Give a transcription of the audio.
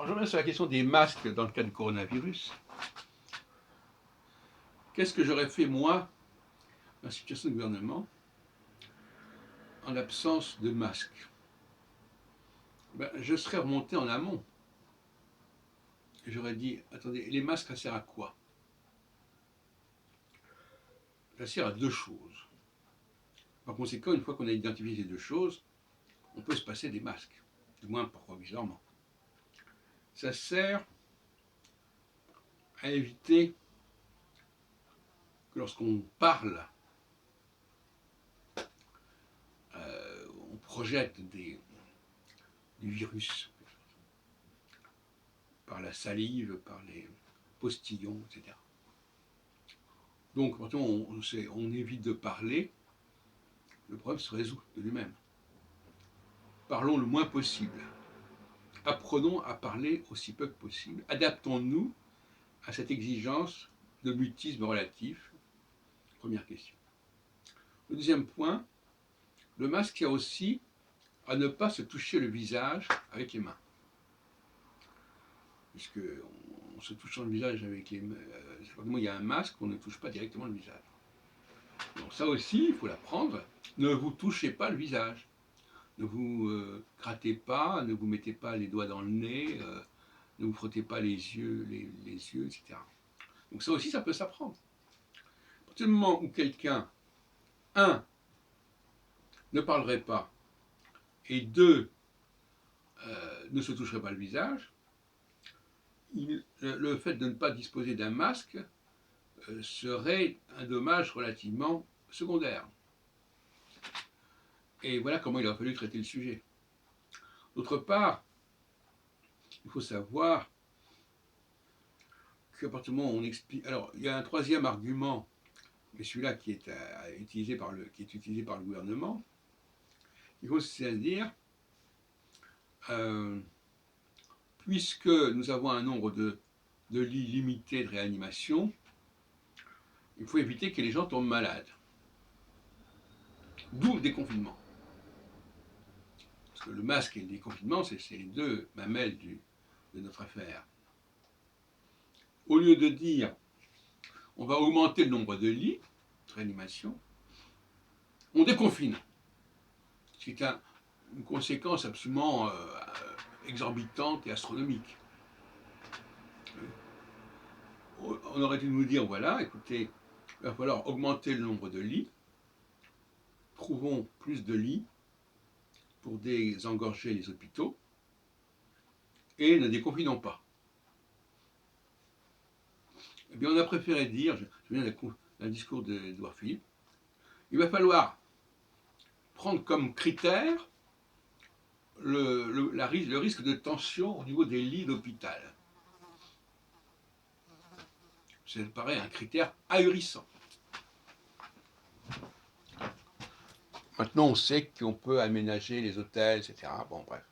je reviens sur la question des masques dans le cas du coronavirus. Qu'est-ce que j'aurais fait, moi, dans la situation de gouvernement, en l'absence de masques? Je serais remonté en amont. J'aurais dit, attendez, les masques, ça sert à quoi? Ça sert à deux choses. Par conséquent, une fois qu'on a identifié ces deux choses, on peut se passer des masques, du moins provisoirement. Ça sert à éviter que lorsqu'on parle, on projette du virus par la salive, par les postillons, etc. Donc, quand on évite de parler, le problème se résout de lui-même. Parlons le moins possible. Apprenons à parler aussi peu que possible. Adaptons-nous à cette exigence de mutisme relatif. Première question. Le deuxième point, le masque sert aussi à ne pas se toucher le visage avec les mains. Puisque en se touchant le visage avec les mains, il y a un masque, on ne touche pas directement le visage. Donc ça aussi, il faut l'apprendre. Ne vous touchez pas le visage. Ne vous grattez pas, ne vous mettez pas les doigts dans le nez, ne vous frottez pas les yeux, etc. Donc ça aussi, ça peut s'apprendre. À partir du moment où quelqu'un, un, ne parlerait pas, et deux, ne se toucherait pas le visage, le fait de ne pas disposer d'un masque serait un dommage relativement secondaire. Et voilà comment il a fallu traiter le sujet. D'autre part, il faut savoir qu'à partir du moment où on explique... Alors, il y a un troisième argument, mais celui-là qui est utilisé par le gouvernement, il faut se dire, puisque nous avons un nombre de lits limités de réanimation, il faut éviter que les gens tombent malades. D'où le déconfinement. Parce que le masque et le déconfinement, c'est les deux mamelles de notre affaire. Au lieu de dire on va augmenter le nombre de lits de réanimation, on déconfine. C'est une conséquence absolument exorbitante et astronomique. On aurait dû nous dire, voilà, écoutez, il va falloir augmenter le nombre de lits, trouvons plus de lits pour désengorger les hôpitaux, et ne déconfinons pas. Eh bien, on a préféré dire, je viens d'un discours d'Édouard Philippe, il va falloir prendre comme critère le risque de tension au niveau des lits d'hôpital. Ça me paraît un critère ahurissant. Maintenant, on sait qu'on peut aménager les hôtels, etc. Bon, bref.